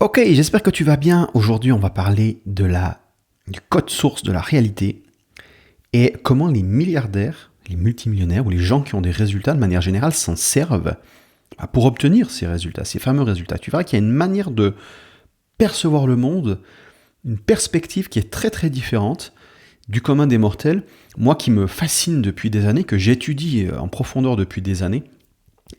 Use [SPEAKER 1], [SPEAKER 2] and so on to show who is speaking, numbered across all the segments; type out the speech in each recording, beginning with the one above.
[SPEAKER 1] Ok, j'espère que tu vas bien. Aujourd'hui, on va parler du code source de la réalité et comment les milliardaires, les multimillionnaires ou les gens qui ont des résultats de manière générale s'en servent pour obtenir ces résultats, ces fameux résultats. Tu verras qu'il y a une manière de percevoir le monde, une perspective qui est très très différente du commun des mortels. Moi qui me fascine depuis des années, que j'étudie en profondeur depuis des années,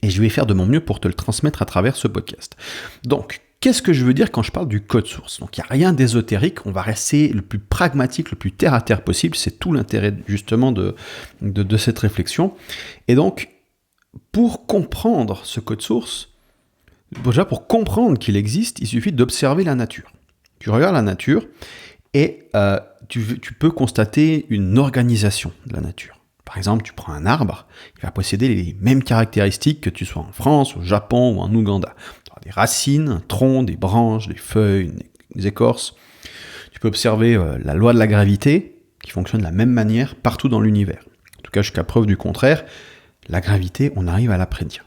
[SPEAKER 1] et je vais faire de mon mieux pour te le transmettre à travers ce podcast. Donc, qu'est-ce que je veux dire quand je parle du code source? Donc, il n'y a rien d'ésotérique, on va rester le plus pragmatique, le plus terre-à-terre possible, c'est tout l'intérêt justement de cette réflexion. Et donc, pour comprendre ce code source, déjà pour comprendre qu'il existe, il suffit d'observer la nature. Tu regardes la nature et tu peux constater une organisation de la nature. Par exemple, tu prends un arbre, il va posséder les mêmes caractéristiques que tu sois en France, au Japon ou en Ouganda. Tu auras des racines, un tronc, des branches, des feuilles, des écorces. Tu peux observer la loi de la gravité, qui fonctionne de la même manière partout dans l'univers. En tout cas, jusqu'à preuve du contraire, la gravité, on arrive à la prédire.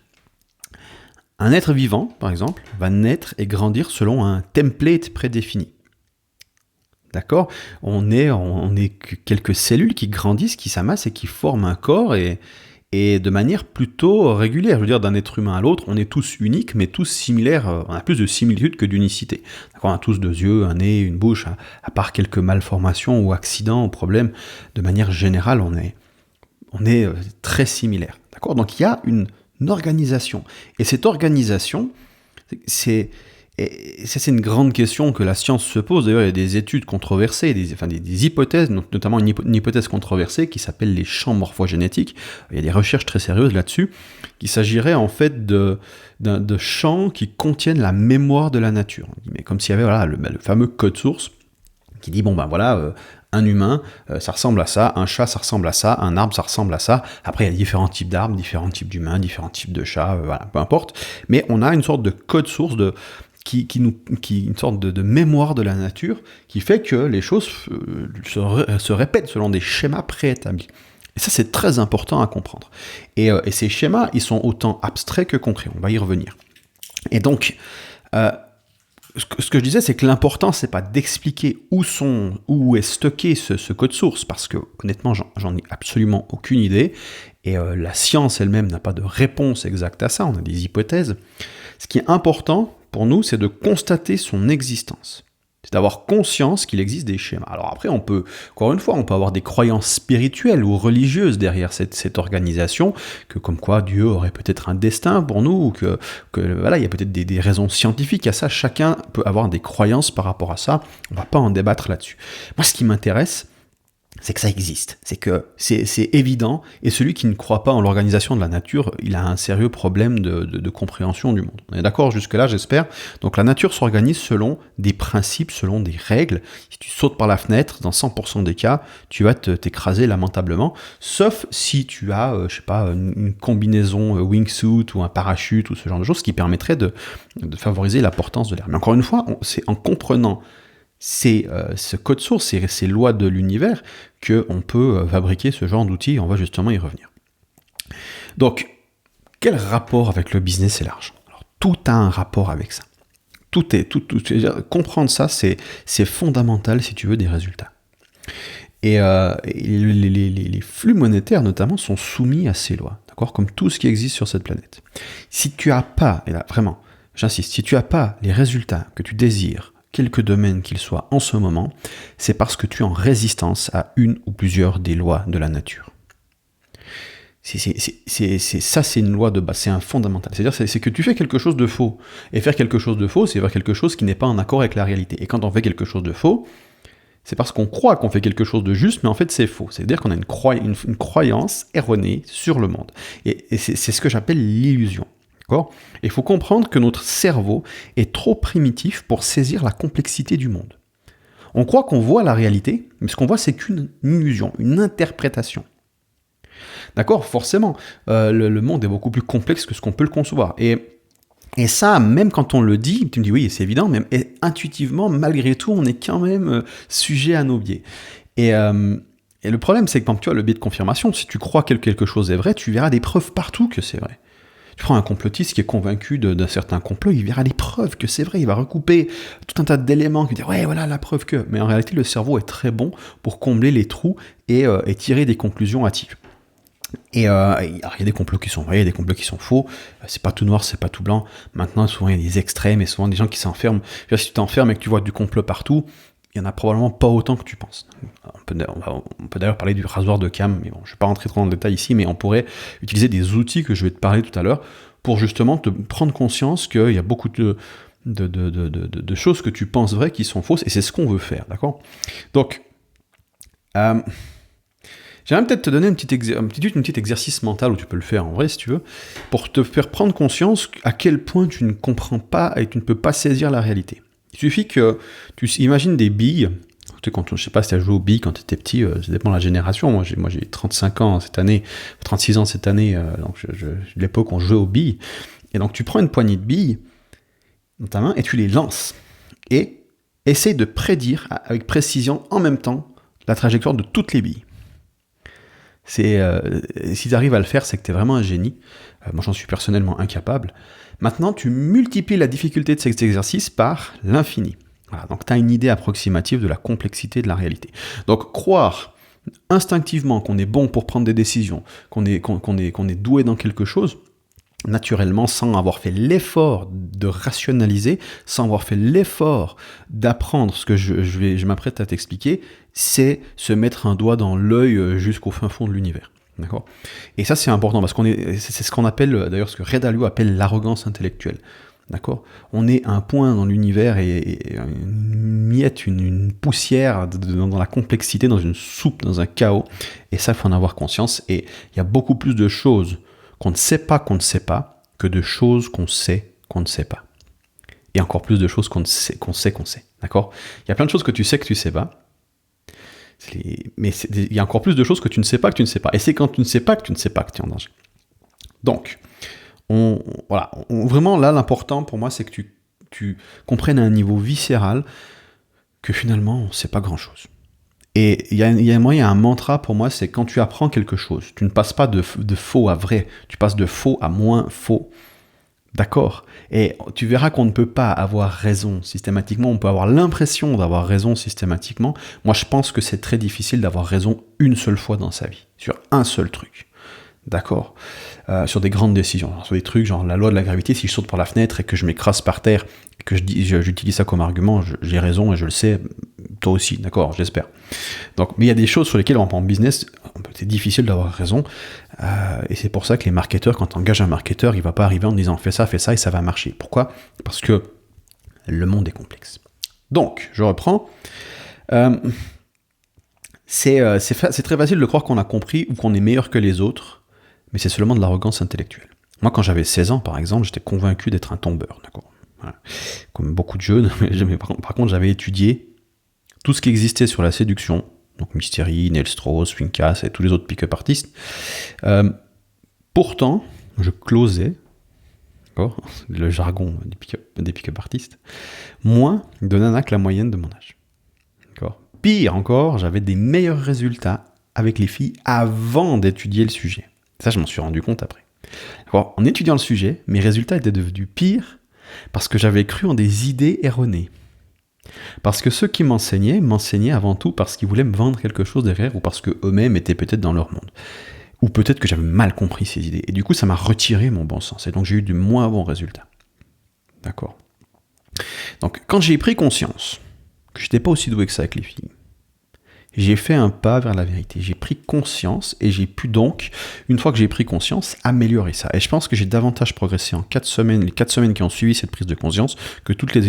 [SPEAKER 1] Un être vivant, par exemple, va naître et grandir selon un template prédéfini. D'accord ? On est quelques cellules qui grandissent, qui s'amassent et qui forment un corps et de manière plutôt régulière. Je veux dire, d'un être humain à l'autre, on est tous uniques, mais tous similaires. On a plus de similitudes que d'unicité. D'accord ? On a tous 2 yeux, un nez, une bouche, à part quelques malformations ou accidents ou problèmes. De manière générale, on est très similaires. D'accord ? Donc il y a une organisation. Et cette organisation, c'est une grande question que la science se pose. D'ailleurs, il y a des études controversées, des hypothèses, notamment une hypothèse controversée qui s'appelle les champs morphogénétiques. Il y a des recherches très sérieuses là-dessus, qu'il s'agirait en fait de champs qui contiennent la mémoire de la nature. Mais comme s'il y avait le fameux code source qui dit, un humain, ça ressemble à ça, un chat, ça ressemble à ça, un arbre, ça ressemble à ça. Après, il y a différents types d'arbres, différents types d'humains, différents types de chats, peu importe. Mais on a une sorte de code source une sorte de mémoire de la nature qui fait que les choses se répètent selon des schémas préétablis. Et ça, c'est très important à comprendre. Et ces schémas, ils sont autant abstraits que concrets. On va y revenir. Et donc, ce que je disais, c'est que l'important, c'est pas d'expliquer où est stocké ce code source, parce que honnêtement, j'en ai absolument aucune idée. Et la science elle-même n'a pas de réponse exacte à ça. On a des hypothèses. Ce qui est important pour nous, c'est de constater son existence. C'est d'avoir conscience qu'il existe des schémas. Alors après, on peut avoir des croyances spirituelles ou religieuses derrière cette organisation, que comme quoi Dieu aurait peut-être un destin pour nous, ou il y a peut-être des raisons scientifiques à ça. Chacun peut avoir des croyances par rapport à ça. On ne va pas en débattre là-dessus. Moi, ce qui m'intéresse, c'est que ça existe, c'est que c'est évident, et celui qui ne croit pas en l'organisation de la nature, il a un sérieux problème de compréhension du monde. On est d'accord jusque-là, j'espère. Donc la nature s'organise selon des principes, selon des règles. Si tu sautes par la fenêtre, dans 100% des cas, tu vas t'écraser lamentablement, sauf si tu as, une combinaison wingsuit ou un parachute ou ce genre de choses qui permettrait de favoriser la portance de l'air. Mais encore une fois, c'est en comprenant ce code source, ces lois de l'univers, qu'on peut fabriquer ce genre d'outils, on va justement y revenir. Donc, quel rapport avec le business et l'argent ? Alors, tout a un rapport avec ça. Comprendre ça, c'est fondamental si tu veux des résultats. Et les flux monétaires, notamment, sont soumis à ces lois, d'accord ? Comme tout ce qui existe sur cette planète. Si tu n'as pas, et là, vraiment, j'insiste, si tu n'as pas les résultats que tu désires, quelque domaine qu'il soit en ce moment, c'est parce que tu es en résistance à une ou plusieurs des lois de la nature. C'est une loi de base, c'est un fondamental. C'est-à-dire, c'est que tu fais quelque chose de faux. Et faire quelque chose de faux, c'est faire quelque chose qui n'est pas en accord avec la réalité. Et quand on fait quelque chose de faux, c'est parce qu'on croit qu'on fait quelque chose de juste, mais en fait c'est faux. C'est-à-dire qu'on a une croyance erronée sur le monde. Et c'est ce que j'appelle l'illusion. D'accord ? Et il faut comprendre que notre cerveau est trop primitif pour saisir la complexité du monde. On croit qu'on voit la réalité, mais ce qu'on voit, c'est qu'une illusion, une interprétation. D'accord ? Forcément, le monde est beaucoup plus complexe que ce qu'on peut le concevoir. Et ça, même quand on le dit, tu me dis oui, c'est évident, mais intuitivement, malgré tout, on est quand même sujet à nos biais. Et le problème, c'est que quand tu as le biais de confirmation, si tu crois que quelque chose est vrai, tu verras des preuves partout que c'est vrai. Tu prends un complotiste qui est convaincu d'un certain complot, il verra les preuves que c'est vrai, il va recouper tout un tas d'éléments, qui va dire ouais voilà la preuve que. Mais en réalité le cerveau est très bon pour combler les trous et tirer des conclusions hâtives. Et alors, il y a des complots qui sont vrais, il y a des complots qui sont faux, c'est pas tout noir, c'est pas tout blanc. Maintenant souvent il y a des extrêmes et souvent des gens qui s'enferment. Si tu t'enfermes et que tu vois du complot partout, il y en a probablement pas autant que tu penses. On peut d'ailleurs parler du rasoir de Cam, mais bon, je ne vais pas rentrer trop dans le détail ici, mais on pourrait utiliser des outils que je vais te parler tout à l'heure pour justement te prendre conscience qu'il y a beaucoup de choses que tu penses vraies qui sont fausses, et c'est ce qu'on veut faire, d'accord ? Donc, j'aimerais peut-être te donner un petit exercice mental où tu peux le faire en vrai si tu veux, pour te faire prendre conscience à quel point tu ne comprends pas et tu ne peux pas saisir la réalité. Il suffit que tu imagines des billes. Tu sais, je sais pas si tu as joué aux billes quand tu étais petit, ça dépend de la génération. Moi j'ai 35 ans cette année, 36 ans cette année, donc l'époque où on jouait aux billes. Et donc tu prends une poignée de billes dans ta main et tu les lances. Et essaye de prédire avec précision en même temps la trajectoire de toutes les billes. Si tu arrives à le faire, c'est que tu es vraiment un génie. Moi, j'en suis personnellement incapable. Maintenant, tu multiplies la difficulté de cet exercice par l'infini. Voilà, donc tu as une idée approximative de la complexité de la réalité. Donc, croire instinctivement qu'on est bon pour prendre des décisions, qu'on est doué dans quelque chose, naturellement, sans avoir fait l'effort de rationaliser, sans avoir fait l'effort d'apprendre ce que je m'apprête à t'expliquer, c'est se mettre un doigt dans l'œil jusqu'au fin fond de l'univers. D'accord ? Et ça, c'est important, parce c'est ce qu'on appelle, d'ailleurs, ce que Ray Dalio appelle l'arrogance intellectuelle. D'accord ? On est un point dans l'univers et une miette, une poussière dans la complexité, dans une soupe, dans un chaos. Et ça, il faut en avoir conscience. Et il y a beaucoup plus de choses qu'on ne sait pas que de choses qu'on sait ne sait pas. Et encore plus de choses qu'on sait. D'accord ? Il y a plein de choses que tu sais pas. Mais il y a encore plus de choses que tu ne sais pas. Et c'est quand tu ne sais pas que tu es en danger. Donc, vraiment là, l'important pour moi, c'est que tu comprennes à un niveau viscéral que finalement, on ne sait pas grand-chose. Et il y a un mantra pour moi, c'est quand tu apprends quelque chose, tu ne passes pas de faux à vrai, tu passes de faux à moins faux. D'accord ? Et tu verras qu'on ne peut pas avoir raison systématiquement, on peut avoir l'impression d'avoir raison systématiquement. Moi, je pense que c'est très difficile d'avoir raison une seule fois dans sa vie, sur un seul truc. D'accord ? Sur des grandes décisions, sur des trucs genre la loi de la gravité, si je saute par la fenêtre et que je m'écrase par terre, et que j'utilise ça comme argument, j'ai raison et je le sais, toi aussi, d'accord, j'espère. Donc, mais il y a des choses sur lesquelles en business, c'est difficile d'avoir raison, et c'est pour ça que les marketeurs, quand on engage un marketeur, il va pas arriver en disant fais ça et ça va marcher. Pourquoi ? Parce que le monde est complexe. Donc, je reprends. C'est très facile de croire qu'on a compris ou qu'on est meilleur que les autres, mais c'est seulement de l'arrogance intellectuelle. Moi, quand j'avais 16 ans, par exemple, j'étais convaincu d'être un tombeur, d'accord ? Voilà. Comme beaucoup de jeunes, mais par contre, j'avais étudié tout ce qui existait sur la séduction, donc Mystery, Neil Strauss, Fincas et tous les autres pick-up artistes. Pourtant, je closais, d'accord, le jargon des pick-up artistes, moins de nanas que la moyenne de mon âge. D'accord. Pire encore, j'avais des meilleurs résultats avec les filles avant d'étudier le sujet. Ça, je m'en suis rendu compte après. Alors, en étudiant le sujet, mes résultats étaient devenus pires parce que j'avais cru en des idées erronées. Parce que ceux qui m'enseignaient avant tout parce qu'ils voulaient me vendre quelque chose derrière ou parce qu'eux-mêmes étaient peut-être dans leur monde. Ou peut-être que j'avais mal compris ces idées. Et du coup, ça m'a retiré mon bon sens. Et donc, j'ai eu de moins bons résultats. D'accord ? Donc, quand j'ai pris conscience que je n'étais pas aussi doué que ça avec les filles, j'ai fait un pas vers la vérité. J'ai pris conscience et j'ai pu donc, une fois que j'ai pris conscience, améliorer ça. Et je pense que j'ai davantage progressé en 4 semaines, les 4 semaines qui ont suivi cette prise de conscience, que toutes les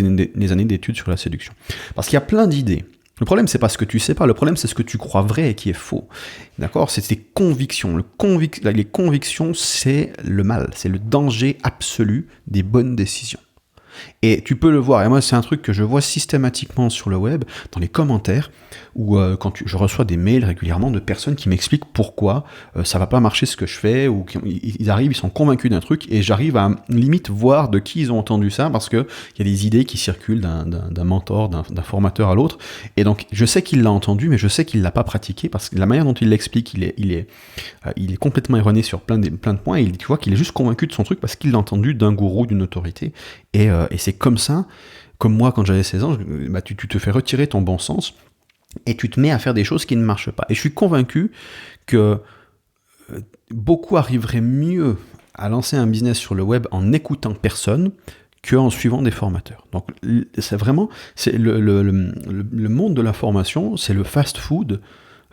[SPEAKER 1] années d'études sur la séduction. Parce qu'il y a plein d'idées. Le problème, c'est pas ce que tu sais pas. Le problème, c'est ce que tu crois vrai et qui est faux. D'accord ? C'est tes convictions. Les convictions, c'est le mal. C'est le danger absolu des bonnes décisions. Et tu peux le voir, et moi c'est un truc que je vois systématiquement sur le web, dans les commentaires, ou je reçois des mails régulièrement de personnes qui m'expliquent pourquoi ça va pas marcher ce que je fais, ou ils arrivent, ils sont convaincus d'un truc, et j'arrive à limite voir de qui ils ont entendu ça, parce que il y a des idées qui circulent d'un mentor, d'un formateur à l'autre, et donc je sais qu'il l'a entendu, mais je sais qu'il l'a pas pratiqué, parce que la manière dont il l'explique, il est complètement erroné sur plein de points, et tu vois qu'il est juste convaincu de son truc parce qu'il l'a entendu d'un gourou, d'une autorité, et c'est comme ça. Comme moi, quand j'avais 16 ans, tu te fais retirer ton bon sens et tu te mets à faire des choses qui ne marchent pas. Et je suis convaincu que beaucoup arriveraient mieux à lancer un business sur le web en n'écoutant personne qu'en suivant des formateurs. Donc, c'est vraiment le monde de l'information, c'est le fast-food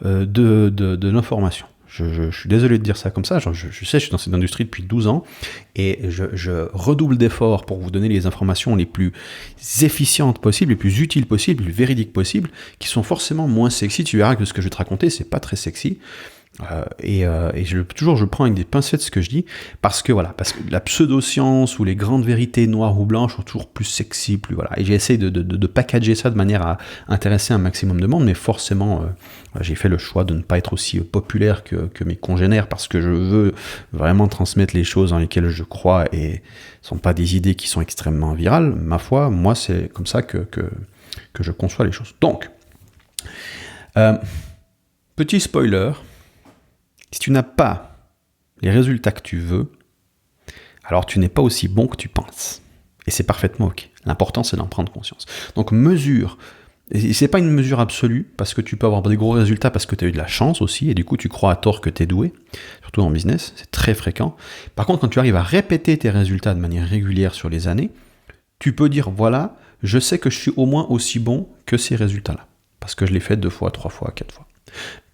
[SPEAKER 1] de l'information. Je suis désolé de dire ça comme ça, je sais, je suis dans cette industrie depuis 12 ans, et je redouble d'efforts pour vous donner les informations les plus efficientes possibles, les plus utiles possibles, les plus véridiques possibles, qui sont forcément moins sexy. Tu verras que ce que je vais te raconter, c'est pas très sexy. Je prends avec des pincettes ce que je dis, parce que la pseudo-science ou les grandes vérités noires ou blanches sont toujours plus sexy, et j'essaie de packager ça de manière à intéresser un maximum de monde, mais forcément j'ai fait le choix de ne pas être aussi populaire que mes congénères, parce que je veux vraiment transmettre les choses dans lesquelles je crois, et ce sont pas des idées qui sont extrêmement virales, ma foi. Moi, c'est comme ça que je conçois les choses. Donc, petit spoiler, si tu n'as pas les résultats que tu veux, alors tu n'es pas aussi bon que tu penses. Et c'est parfaitement ok. L'important, c'est d'en prendre conscience. Donc mesure. Et c'est pas une mesure absolue, parce que tu peux avoir des gros résultats parce que tu as eu de la chance aussi, et du coup tu crois à tort que tu es doué, surtout en business, c'est très fréquent. Par contre, quand tu arrives à répéter tes résultats de manière régulière sur les années, tu peux dire, voilà, je sais que je suis au moins aussi bon que ces résultats-là, parce que je l'ai fait 2 fois, 3 fois, 4 fois.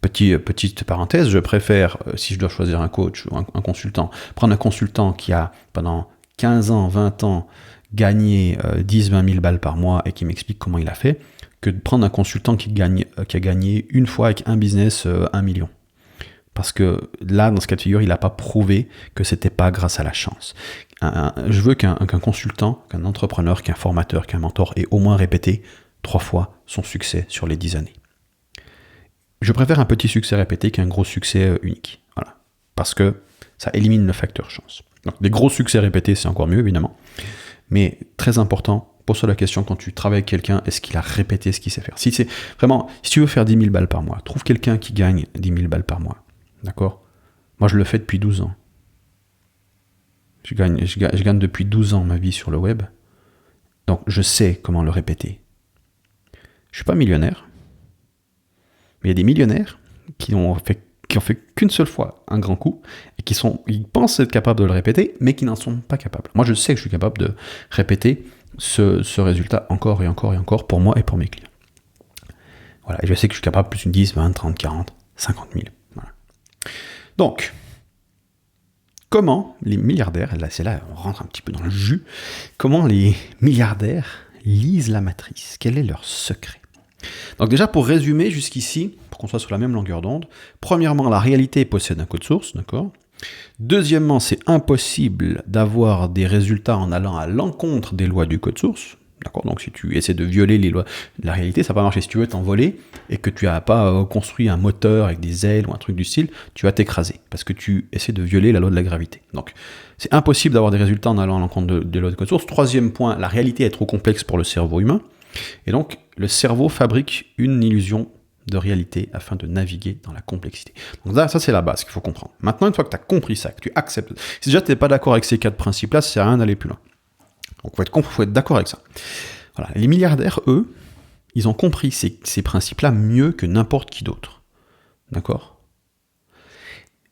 [SPEAKER 1] Petite parenthèse, je préfère, si je dois choisir un coach ou un consultant, prendre un consultant qui a, pendant 15 ans, 20 ans, gagné 10-20 000 balles par mois et qui m'explique comment il a fait, que de prendre un consultant qui a gagné une fois avec un business 1 million. Parce que là, dans ce cas de figure, il n'a pas prouvé que c'était pas grâce à la chance. Je veux qu'un consultant, qu'un entrepreneur, qu'un formateur, qu'un mentor ait au moins répété 3 fois son succès sur les 10 années. Je préfère un petit succès répété qu'un gros succès unique. Voilà. Parce que ça élimine le facteur chance. Donc, des gros succès répétés, c'est encore mieux, évidemment. Mais très important, pose-toi la question quand tu travailles avec quelqu'un, est-ce qu'il a répété ce qu'il sait faire? Si tu veux faire 10 000 balles par mois, trouve quelqu'un qui gagne 10 000 balles par mois. D'accord? Moi, je le fais depuis 12 ans. Je gagne depuis 12 ans ma vie sur le web. Donc, je sais comment le répéter. Je suis pas millionnaire. Mais il y a des millionnaires qui ont fait qu'une seule fois un grand coup, et ils pensent être capables de le répéter, mais qui n'en sont pas capables. Moi, je sais que je suis capable de répéter ce résultat encore et encore et encore pour moi et pour mes clients. Voilà, et je sais que je suis capable plus de 10, 20, 30, 40, 50 000. Voilà. Donc, comment les milliardaires, là c'est là on rentre un petit peu dans le jus, comment les milliardaires lisent la matrice? Quel est leur secret? Donc déjà, pour résumer jusqu'ici, pour qu'on soit sur la même longueur d'onde, premièrement, la réalité possède un code source, d'accord? Deuxièmement, c'est impossible d'avoir des résultats en allant à l'encontre des lois du code source, d'accord? Donc si tu essaies de violer les lois de la réalité, ça va pas marcher. Si tu veux t'envoler et que tu n'as pas construit un moteur avec des ailes ou un truc du style, tu vas t'écraser, parce que tu essaies de violer la loi de la gravité. Donc c'est impossible d'avoir des résultats en allant à l'encontre des lois du code source. Troisième point, la réalité est trop complexe pour le cerveau humain. Et donc, le cerveau fabrique une illusion de réalité afin de naviguer dans la complexité. Donc ça c'est la base qu'il faut comprendre. Maintenant, une fois que tu as compris ça, que tu acceptes, si déjà tu n'es pas d'accord avec ces 4 principes-là, ça sert à rien d'aller plus loin. Donc il faut être d'accord avec ça. Voilà. Les milliardaires, eux, ils ont compris ces principes-là mieux que n'importe qui d'autre. D'accord?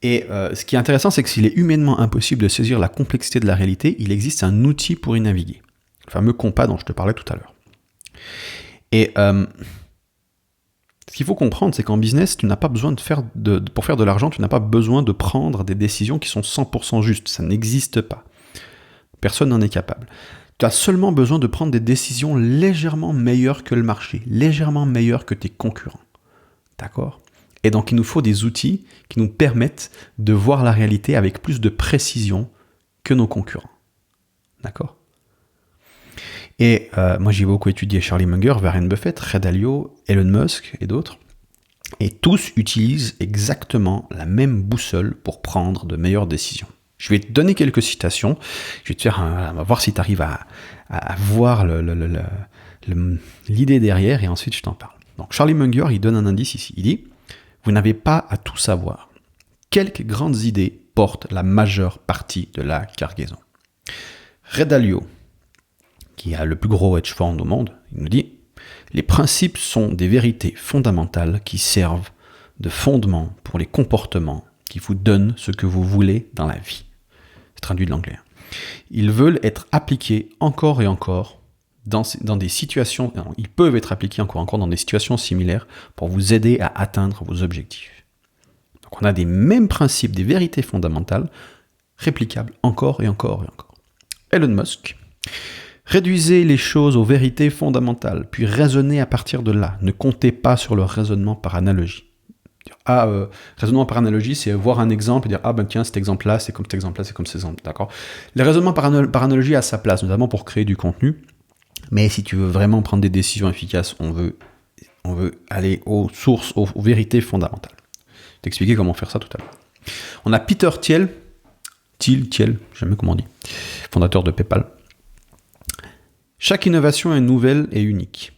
[SPEAKER 1] Et ce qui est intéressant, c'est que s'il est humainement impossible de saisir la complexité de la réalité, il existe un outil pour y naviguer. Le fameux compas dont je te parlais tout à l'heure. Et ce qu'il faut comprendre, c'est qu'en business, tu n'as pas besoin pour faire de l'argent, tu n'as pas besoin de prendre des décisions qui sont 100% justes. Ça n'existe pas. Personne n'en est capable. Tu as seulement besoin de prendre des décisions légèrement meilleures que le marché, légèrement meilleures que tes concurrents. D'accord ? Et donc, il nous faut des outils qui nous permettent de voir la réalité avec plus de précision que nos concurrents. D'accord ? Et moi, j'ai beaucoup étudié Charlie Munger, Warren Buffett, Ray Dalio, Elon Musk et d'autres. Et tous utilisent exactement la même boussole pour prendre de meilleures décisions. Je vais te donner quelques citations. Je vais te faire on va voir si tu arrives à voir l'idée derrière et ensuite je t'en parle. Donc Charlie Munger, il donne un indice ici. Il dit « Vous n'avez pas à tout savoir. Quelques grandes idées portent la majeure partie de la cargaison. » Ray Dalio, qui a le plus gros hedge fund au monde, il nous dit « Les principes sont des vérités fondamentales qui servent de fondement pour les comportements qui vous donnent ce que vous voulez dans la vie. » C'est traduit de l'anglais. Ils veulent être appliqués encore et encore dans des situations, ils peuvent être appliqués encore et encore dans des situations similaires pour vous aider à atteindre vos objectifs. Donc on a des mêmes principes, des vérités fondamentales, réplicables encore et encore et encore. Elon Musk, réduisez les choses aux vérités fondamentales, puis raisonnez à partir de là. Ne comptez pas sur le raisonnement par analogie. Raisonnement par analogie, c'est voir un exemple et dire tiens, cet exemple-là, c'est comme cet exemple-là, c'est comme cet exemple, d'accord. Les raisonnements par analogie a sa place, notamment pour créer du contenu, mais si tu veux vraiment prendre des décisions efficaces, on veut aller aux sources, aux vérités fondamentales. Je vais t'expliquer comment faire ça tout à l'heure. On a Peter Thiel, je ne sais jamais comment on dit, fondateur de PayPal. Chaque innovation est nouvelle et unique.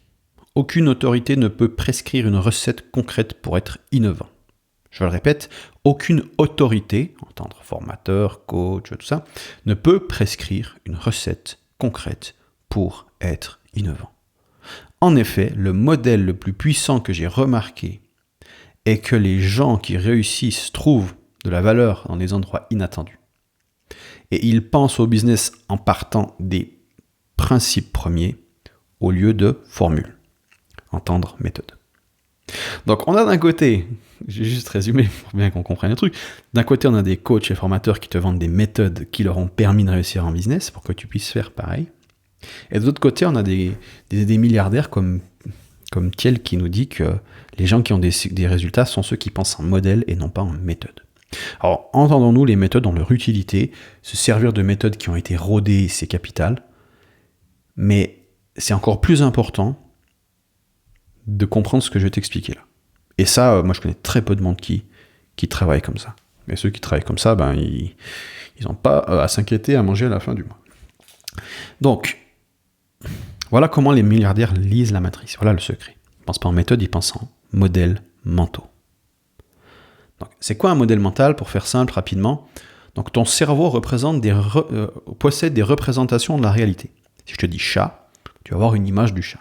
[SPEAKER 1] Aucune autorité ne peut prescrire une recette concrète pour être innovant. Je le répète, aucune autorité, entendre formateur, coach, tout ça, ne peut prescrire une recette concrète pour être innovant. En effet, le modèle le plus puissant que j'ai remarqué est que les gens qui réussissent trouvent de la valeur dans des endroits inattendus. Et ils pensent au business en partant des principes premiers au lieu de formules. Entendre méthode. Donc on a d'un côté, j'ai juste résumé pour bien qu'on comprenne le truc, d'un côté on a des coachs et formateurs qui te vendent des méthodes qui leur ont permis de réussir en business pour que tu puisses faire pareil. Et de l'autre côté on a des milliardaires comme Thiel qui nous dit que les gens qui ont des résultats sont ceux qui pensent en modèle et non pas en méthode. Alors entendons-nous, les méthodes ont leur utilité, se servir de méthodes qui ont été rodées c'est capital, mais c'est encore plus important de comprendre ce que je vais t'expliquer là. Et ça, moi je connais très peu de monde qui travaille comme ça. Et ceux qui travaillent comme ça, ils n'ont pas à s'inquiéter à manger à la fin du mois. Donc, voilà comment les milliardaires lisent la matrice. Voilà le secret. Ils ne pensent pas en méthode, ils pensent en modèles mentaux. Donc, c'est quoi un modèle mental? Pour faire simple, rapidement. Donc, ton cerveau possède des représentations de la réalité. Si je te dis chat, tu vas avoir une image du chat.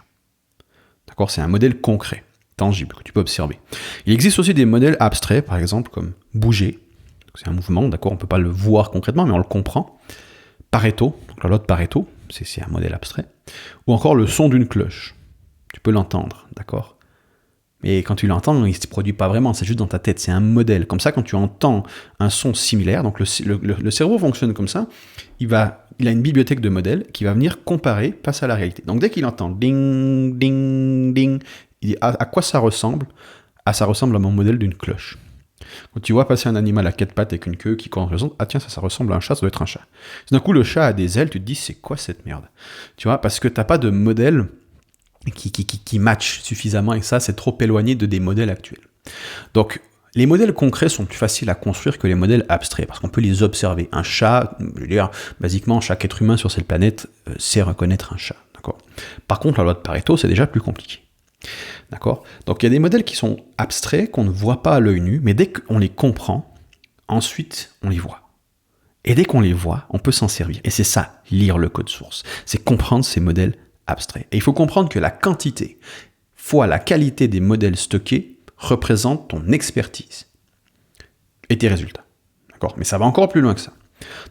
[SPEAKER 1] D'accord, c'est un modèle concret, tangible, que tu peux observer. Il existe aussi des modèles abstraits, par exemple, comme bouger. C'est un mouvement, d'accord, on ne peut pas le voir concrètement, mais on le comprend. Pareto, donc la loi de Pareto, c'est un modèle abstrait. Ou encore le son d'une cloche. Tu peux l'entendre, d'accord. Mais quand tu l'entends, il ne se produit pas vraiment, c'est juste dans ta tête, c'est un modèle. Comme ça, quand tu entends un son similaire, donc le cerveau fonctionne comme ça, il a une bibliothèque de modèles qui va venir comparer face à la réalité. Donc dès qu'il entend ding, ding, ding, il dit à quoi ça ressemble? Ça ressemble à mon modèle d'une cloche. Quand tu vois passer un animal à quatre pattes avec une queue qui correspond, tiens, ça ressemble à un chat, ça doit être un chat. D'un coup, le chat a des ailes, tu te dis, c'est quoi cette merde? Tu vois, parce que tu n'as pas de modèle qui match suffisamment, et ça, c'est trop éloigné des modèles actuels. Donc, les modèles concrets sont plus faciles à construire que les modèles abstraits, parce qu'on peut les observer. Un chat, je veux dire, basiquement, chaque être humain sur cette planète sait reconnaître un chat. D'accord. Par contre, la loi de Pareto, c'est déjà plus compliqué. D'accord. Donc, il y a des modèles qui sont abstraits, qu'on ne voit pas à l'œil nu, mais dès qu'on les comprend, ensuite, on les voit. Et dès qu'on les voit, on peut s'en servir. Et c'est ça, lire le code source. C'est comprendre ces modèles abstraits. Et il faut comprendre que la quantité fois la qualité des modèles stockés représente ton expertise et tes résultats. D'accord ? Mais ça va encore plus loin que ça.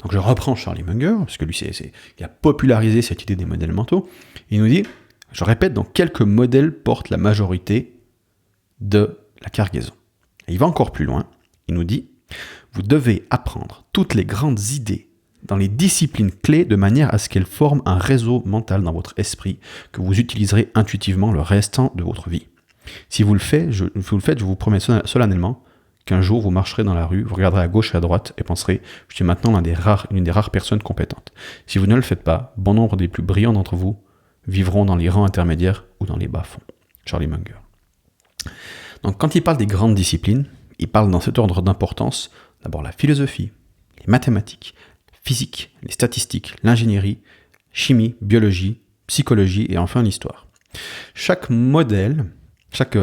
[SPEAKER 1] Donc je reprends Charlie Munger, parce que lui, il a popularisé cette idée des modèles mentaux. Il nous dit, je répète, donc quelques modèles portent la majorité de la cargaison. Et il va encore plus loin. Il nous dit, vous devez apprendre toutes les grandes idées dans les disciplines clés de manière à ce qu'elles forment un réseau mental dans votre esprit que vous utiliserez intuitivement le restant de votre vie. Si vous le faites, je vous promets solennellement qu'un jour vous marcherez dans la rue, vous regarderez à gauche et à droite et penserez « Je suis maintenant l'une des rares personnes compétentes ». Si vous ne le faites pas, bon nombre des plus brillants d'entre vous vivront dans les rangs intermédiaires ou dans les bas-fonds. Charlie Munger. Donc quand il parle des grandes disciplines, il parle dans cet ordre d'importance, d'abord la philosophie, les mathématiques, la physique, les statistiques, l'ingénierie, chimie, biologie, psychologie et enfin l'histoire. Chaque modèle, chaque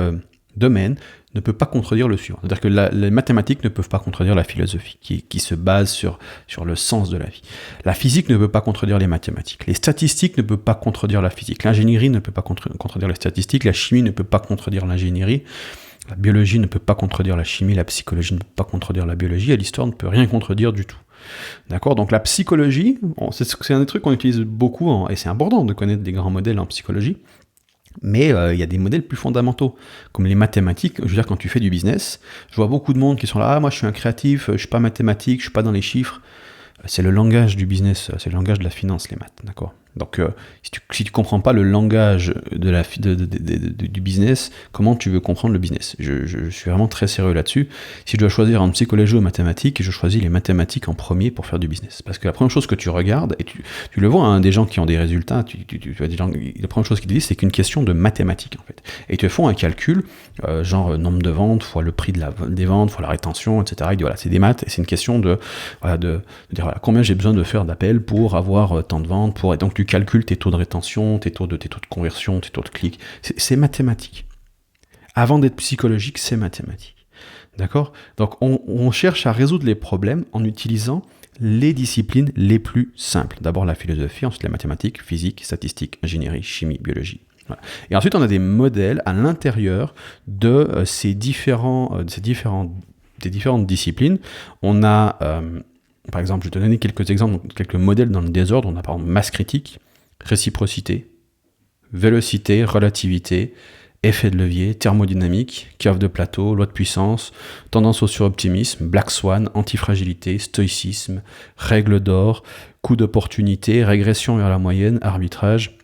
[SPEAKER 1] domaine ne peut pas contredire le suivant. C'est-à-dire que les mathématiques ne peuvent pas contredire la philosophie, qui se base sur le sens de la vie. La physique ne peut pas contredire les mathématiques. Les statistiques ne peuvent pas contredire la physique. L'ingénierie ne peut pas contredire les statistiques. La chimie ne peut pas contredire l'ingénierie. La biologie ne peut pas contredire la chimie. La psychologie ne peut pas contredire la biologie. Et l'histoire ne peut rien contredire du tout. D'accord ? Donc la psychologie, c'est un des trucs qu'on utilise beaucoup, et c'est important de connaître des grands modèles en psychologie. Mais il y a des modèles plus fondamentaux, comme les mathématiques. Je veux dire, quand tu fais du business, je vois beaucoup de monde qui sont là, moi je suis un créatif, je suis pas mathématique, je suis pas dans les chiffres. C'est le langage du business, c'est le langage de la finance, les maths, d'accord ? Donc, si tu comprends pas le langage du business, comment tu veux comprendre le business ? Je suis vraiment très sérieux là-dessus. Si je dois choisir entre psychologie ou mathématiques, je choisis les mathématiques en premier pour faire du business. Parce que la première chose que tu regardes, et tu le vois, hein, des gens qui ont des résultats, tu vois des gens, la première chose qu'ils te disent, c'est qu'une question de mathématiques, en fait. Et ils te font un calcul, genre nombre de ventes, fois le prix des ventes, fois la rétention, etc. Ils disent, voilà, c'est des maths, et c'est une question de dire, voilà, combien j'ai besoin de faire d'appels pour avoir tant de ventes, et donc tu calcules tes taux de rétention, tes taux de conversion, tes taux de clics. C'est mathématique. Avant d'être psychologique, c'est mathématique. D'accord ? Donc on cherche à résoudre les problèmes en utilisant les disciplines les plus simples. D'abord la philosophie, ensuite les mathématiques, physique, statistiques, ingénierie, chimie, biologie. Voilà. Et ensuite on a des modèles à l'intérieur de ces différentes disciplines. On a... par exemple, je vais te donner quelques exemples, quelques modèles dans le désordre. On a par exemple masse critique, réciprocité, vélocité, relativité, effet de levier, thermodynamique, curve de plateau, loi de puissance, tendance au suroptimisme, black swan, antifragilité, stoïcisme, règle d'or, coup d'opportunité, régression vers la moyenne, arbitrage,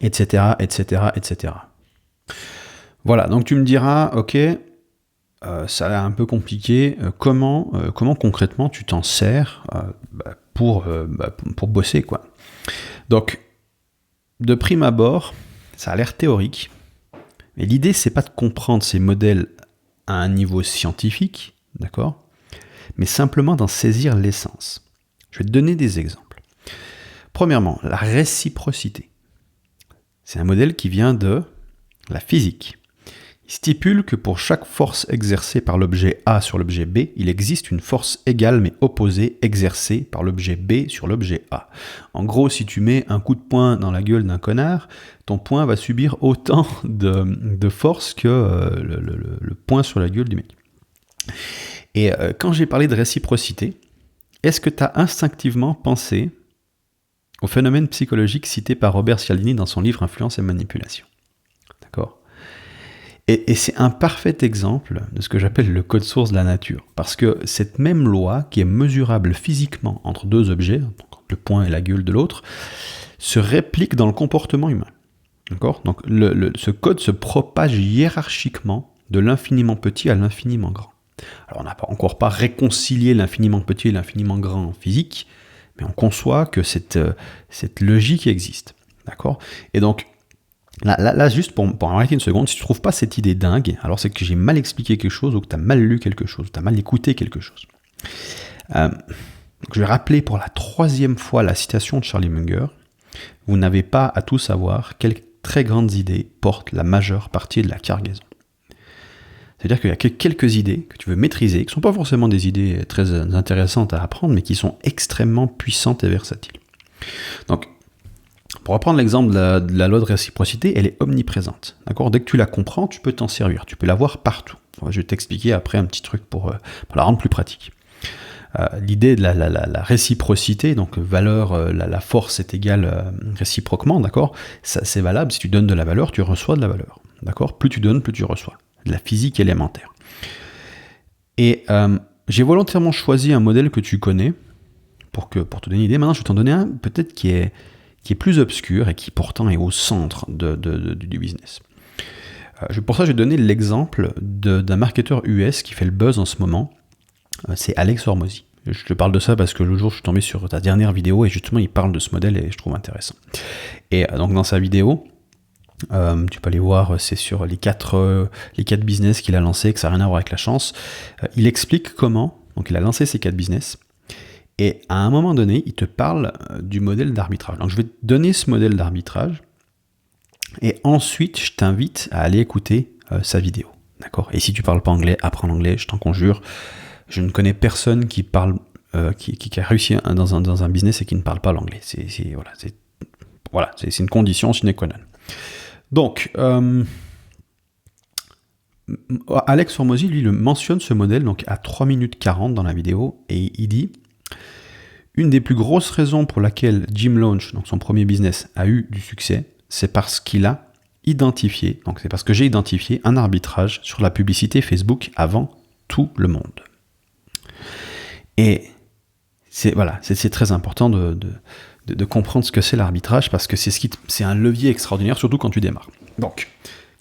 [SPEAKER 1] etc., etc., etc. Voilà, donc tu me diras, ok, ça a l'air un peu compliqué. Comment concrètement tu t'en sers pour bosser, quoi. Donc, de prime abord, ça a l'air théorique. Mais l'idée, c'est pas de comprendre ces modèles à un niveau scientifique, d'accord ? Mais simplement d'en saisir l'essence. Je vais te donner des exemples. Premièrement, la réciprocité. C'est un modèle qui vient de la physique. Il stipule que pour chaque force exercée par l'objet A sur l'objet B, il existe une force égale mais opposée exercée par l'objet B sur l'objet A. En gros, si tu mets un coup de poing dans la gueule d'un connard, ton poing va subir autant de force que le poing sur la gueule du mec. Et quand j'ai parlé de réciprocité, est-ce que tu as instinctivement pensé au phénomène psychologique cité par Robert Cialdini dans son livre Influence et manipulation ? D'accord ? Et c'est un parfait exemple de ce que j'appelle le code source de la nature. Parce que cette même loi, qui est mesurable physiquement entre deux objets, donc le poing et la gueule de l'autre, se réplique dans le comportement humain. D'accord ? Donc ce code se propage hiérarchiquement de l'infiniment petit à l'infiniment grand. Alors on n'a encore pas réconcilié l'infiniment petit et l'infiniment grand en physique, mais on conçoit que cette logique existe. D'accord ? Et donc, Là, juste pour arrêter une seconde, si tu ne trouves pas cette idée dingue, alors c'est que j'ai mal expliqué quelque chose ou que tu as mal lu quelque chose, ou que tu as mal écouté quelque chose. Je vais rappeler pour la 3e fois la citation de Charlie Munger. Vous n'avez pas à tout savoir quelles très grandes idées portent la majeure partie de la cargaison. C'est-à-dire qu'il y a quelques idées que tu veux maîtriser, qui ne sont pas forcément des idées très intéressantes à apprendre, mais qui sont extrêmement puissantes et versatiles. Donc, pour reprendre l'exemple de la loi de réciprocité, elle est omniprésente. D'accord ? Dès que tu la comprends, tu peux t'en servir. Tu peux la voir partout. Je vais t'expliquer après un petit truc pour la rendre plus pratique. L'idée de la réciprocité, donc valeur, la force est égale réciproquement, d'accord ? Ça, c'est valable. Si tu donnes de la valeur, tu reçois de la valeur. D'accord ? Plus tu donnes, plus tu reçois. De la physique élémentaire. Et j'ai volontairement choisi un modèle que tu connais pour te donner une idée. Maintenant, je vais t'en donner un peut-être qui est plus obscur et qui pourtant est au centre du business. Pour ça, je vais donner l'exemple d'un marketeur US qui fait le buzz en ce moment. C'est Alex Hormozy. Je te parle de ça parce que le jour, je suis tombé sur ta dernière vidéo et justement, il parle de ce modèle et je trouve intéressant. Et donc, dans sa vidéo, Tu peux aller voir, c'est sur les quatre business qu'il a lancés, que ça n'a rien à voir avec la chance. Il explique comment, donc il a lancé ces 4 business, et à un moment donné, il te parle du modèle d'arbitrage. Donc je vais te donner ce modèle d'arbitrage, et ensuite je t'invite à aller écouter sa vidéo. D'accord ? Et si tu parles pas anglais, apprends l'anglais, je t'en conjure. Je ne connais personne qui parle, qui a réussi dans un business et qui ne parle pas l'anglais. C'est une condition sine qua non. Donc, Alex Hormozy, lui, le mentionne ce modèle donc à 3 minutes 40 dans la vidéo, et il dit « Une des plus grosses raisons pour laquelle Jim Launch, donc son premier business, a eu du succès, c'est parce qu'il a identifié, donc c'est parce que j'ai identifié un arbitrage sur la publicité Facebook avant tout le monde. » Et c'est très important de comprendre ce que c'est l'arbitrage, parce que c'est un levier extraordinaire, surtout quand tu démarres. Donc,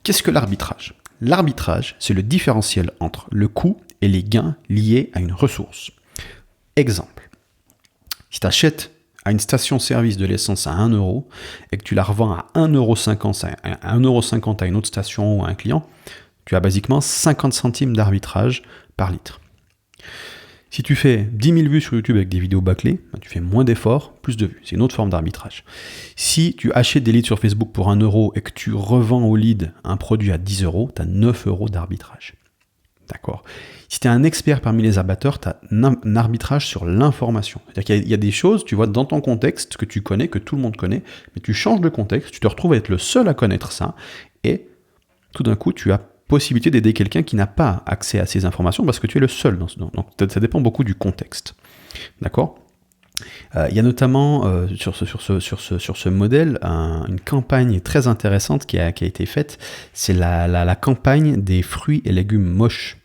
[SPEAKER 1] qu'est-ce que l'arbitrage ? L'arbitrage, c'est le différentiel entre le coût et les gains liés à une ressource. Exemple, si tu achètes à une station-service de l'essence à 1 € et que tu la revends à 1,50 € à une autre station ou à un client, tu as basiquement 50 centimes d'arbitrage par litre. Si tu fais 10 000 vues sur YouTube avec des vidéos bâclées, tu fais moins d'efforts, plus de vues. C'est une autre forme d'arbitrage. Si tu achètes des leads sur Facebook pour 1 € et que tu revends au lead un produit à 10 €, tu as 9 € d'arbitrage. D'accord ? Si tu es un expert parmi les abatteurs, tu as un arbitrage sur l'information. C'est-à-dire qu'il y a des choses, tu vois, dans ton contexte que tu connais, que tout le monde connaît, mais tu changes de contexte, tu te retrouves à être le seul à connaître ça, et tout d'un coup, tu as possibilité d'aider quelqu'un qui n'a pas accès à ces informations parce que tu es le seul. Donc ça dépend beaucoup du contexte. D'accord ? Il y a notamment sur ce modèle une campagne très intéressante qui a été faite. C'est la campagne des fruits et légumes moches.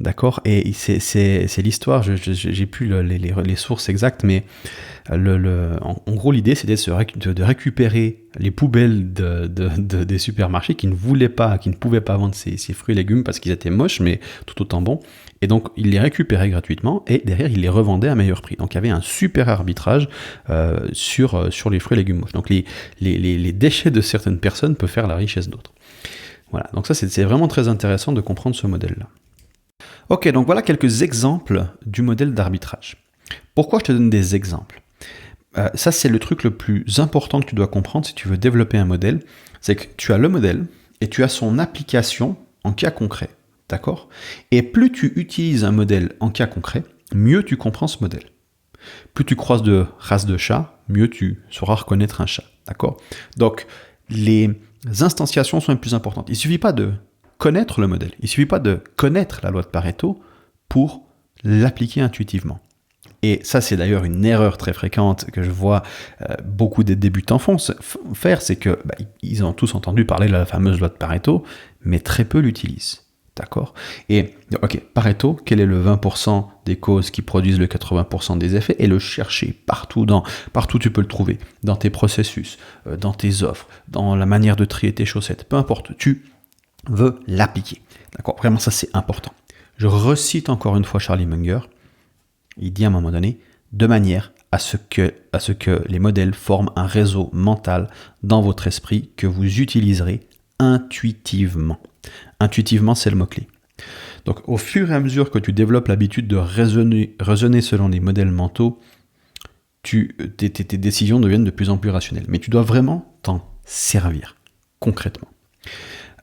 [SPEAKER 1] D'accord ? Et c'est l'histoire, j'ai plus les sources exactes, mais en gros l'idée c'était de récupérer les poubelles des supermarchés qui ne pouvaient pas vendre ces fruits et légumes parce qu'ils étaient moches, mais tout autant bons. Et donc ils les récupéraient gratuitement et derrière ils les revendaient à meilleur prix. Donc il y avait un super arbitrage sur les fruits et légumes moches. Donc les déchets de certaines personnes peuvent faire la richesse d'autres. Voilà, donc ça c'est vraiment très intéressant de comprendre ce modèle-là. Ok, donc voilà quelques exemples du modèle d'arbitrage. Pourquoi je te donne des exemples ? Ça, c'est le truc le plus important que tu dois comprendre si tu veux développer un modèle, c'est que tu as le modèle et tu as son application en cas concret, d'accord ? Et plus tu utilises un modèle en cas concret, mieux tu comprends ce modèle. Plus tu croises de races de chats, mieux tu sauras reconnaître un chat, d'accord ? Donc, les instantiations sont les plus importantes. Il ne suffit pas de connaître le modèle. Il ne suffit pas de connaître la loi de Pareto pour l'appliquer intuitivement. Et ça, c'est d'ailleurs une erreur très fréquente que je vois beaucoup des débutants faire, c'est que ils ont tous entendu parler de la fameuse loi de Pareto, mais très peu l'utilisent. D'accord ? Et, ok, Pareto, quel est le 20% des causes qui produisent le 80% des effets ? Et le chercher partout tu peux le trouver, dans tes processus, dans tes offres, dans la manière de trier tes chaussettes, peu importe, tu veut l'appliquer. D'accord ? Vraiment, ça, c'est important. Je recite encore une fois Charlie Munger. Il dit à un moment donné, de manière à ce que les modèles forment un réseau mental dans votre esprit que vous utiliserez intuitivement. Intuitivement, c'est le mot-clé. Donc, au fur et à mesure que tu développes l'habitude de raisonner selon les modèles mentaux, tes décisions deviennent de plus en plus rationnelles. Mais tu dois vraiment t'en servir, concrètement.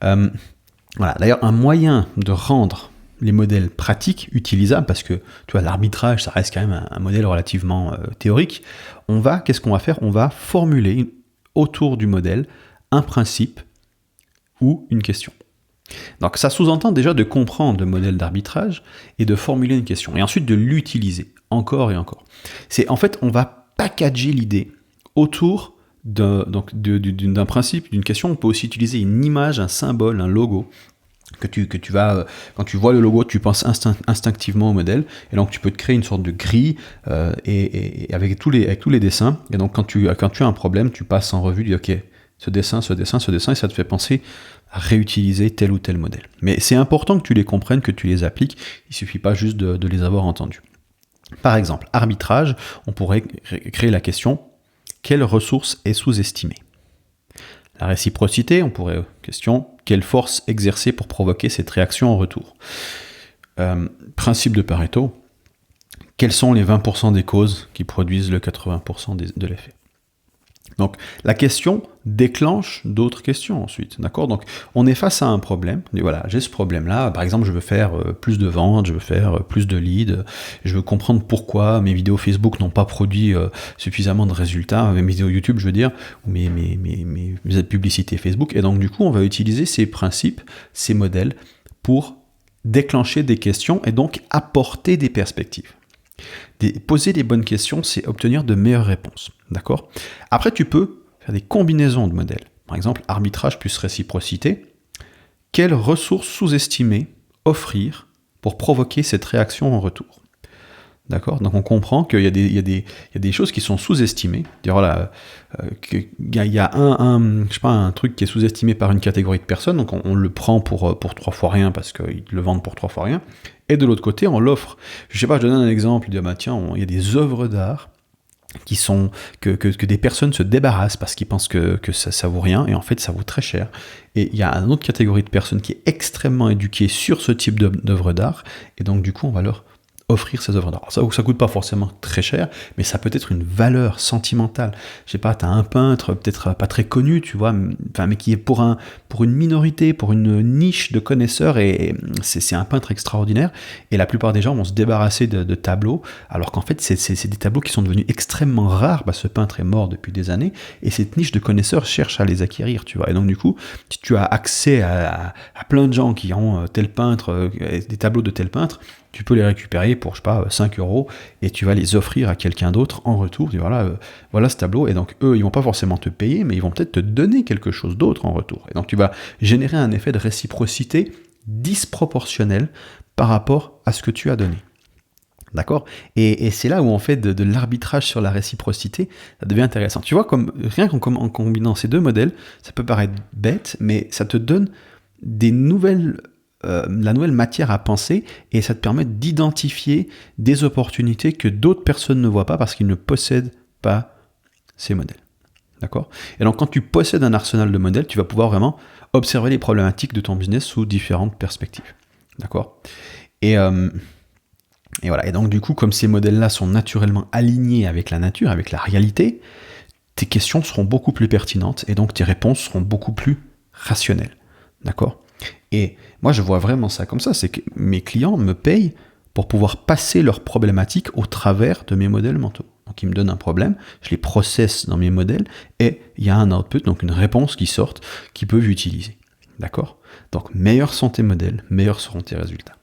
[SPEAKER 1] Voilà. D'ailleurs, un moyen de rendre les modèles pratiques, utilisables, parce que tu vois, l'arbitrage, ça reste quand même un modèle relativement théorique, qu'est-ce qu'on va faire ? On va formuler autour du modèle un principe ou une question. Donc ça sous-entend déjà de comprendre le modèle d'arbitrage et de formuler une question, et ensuite de l'utiliser encore et encore. En fait, on va packager l'idée autour d'un principe, d'une question. On peut aussi utiliser une image, un symbole, un logo, que tu vas, quand tu vois le logo, tu penses instinctivement au modèle, et donc tu peux te créer une sorte de grille et avec tous les dessins, et donc quand tu as un problème, tu passes en revue, tu dis ok, ce dessin, et ça te fait penser à réutiliser tel ou tel modèle. Mais c'est important que tu les comprennes, que tu les appliques, il suffit pas juste de les avoir entendus. Par exemple, arbitrage, on pourrait créer la question: quelle ressource est sous-estimée ? La réciprocité, on pourrait, question, quelle force exercer pour provoquer cette réaction en retour? Principe de Pareto, quels sont les 20% des causes qui produisent le 80% de l'effet? Donc la question déclenche d'autres questions ensuite, d'accord? Donc on est face à un problème, et voilà, j'ai ce problème-là, par exemple je veux faire plus de ventes, je veux faire plus de leads, je veux comprendre pourquoi mes vidéos Facebook n'ont pas produit suffisamment de résultats, mes vidéos YouTube je veux dire, ou mes publicités Facebook, et donc du coup on va utiliser ces principes, ces modèles pour déclencher des questions et donc apporter des perspectives. Poser les bonnes questions, c'est obtenir de meilleures réponses. D'accord? Après, tu peux faire des combinaisons de modèles. Par exemple, arbitrage plus réciprocité. Quelles ressources sous-estimées offrir pour provoquer cette réaction en retour? D'accord? Donc on comprend qu'il y a des choses qui sont sous-estimées. Voilà, il y a un truc qui est sous-estimé par une catégorie de personnes, donc on le prend pour 3 fois rien parce qu'ils le vendent pour 3 fois rien. Et de l'autre côté, on l'offre. Je sais pas, je donne un exemple, il y a des œuvres d'art qui sont que des personnes se débarrassent parce qu'ils pensent que ça vaut rien, et en fait ça vaut très cher. Et il y a une autre catégorie de personnes qui est extrêmement éduquée sur ce type d'œuvres d'art, et donc du coup on va leur offrir ces œuvres d'art. Ça coûte pas forcément très cher, mais ça peut être une valeur sentimentale. Je sais pas, t'as un peintre, peut-être pas très connu, tu vois, mais qui est pour une minorité, pour une niche de connaisseurs, et c'est un peintre extraordinaire, et la plupart des gens vont se débarrasser de tableaux, alors qu'en fait, c'est des tableaux qui sont devenus extrêmement rares. Ce peintre est mort depuis des années, et cette niche de connaisseurs cherche à les acquérir, tu vois. Et donc, du coup, si tu as accès à plein de gens qui ont tel peintre, des tableaux de tel peintre, tu peux les récupérer pour, je sais pas, 5 €, et tu vas les offrir à quelqu'un d'autre en retour. Tu dis, voilà ce tableau, et donc eux, ils vont pas forcément te payer, mais ils vont peut-être te donner quelque chose d'autre en retour. Et donc tu vas générer un effet de réciprocité disproportionnel par rapport à ce que tu as donné. D'accord? Et c'est là où on fait de l'arbitrage sur la réciprocité, ça devient intéressant. Tu vois, rien qu'en combinant ces deux modèles, ça peut paraître bête, mais ça te donne la nouvelle matière à penser, et ça te permet d'identifier des opportunités que d'autres personnes ne voient pas parce qu'ils ne possèdent pas ces modèles. D'accord? Et donc quand tu possèdes un arsenal de modèles, tu vas pouvoir vraiment observer les problématiques de ton business sous différentes perspectives. D'accord? Et voilà. Et donc du coup, comme ces modèles-là sont naturellement alignés avec la nature, avec la réalité, tes questions seront beaucoup plus pertinentes, et donc tes réponses seront beaucoup plus rationnelles. D'accord? Et moi, je vois vraiment ça comme ça, c'est que mes clients me payent pour pouvoir passer leurs problématiques au travers de mes modèles mentaux. Donc, ils me donnent un problème, je les processe dans mes modèles, et il y a un output, donc une réponse qui sort, qu'ils peuvent utiliser. D'accord? Donc, meilleurs sont tes modèles, meilleurs seront tes résultats.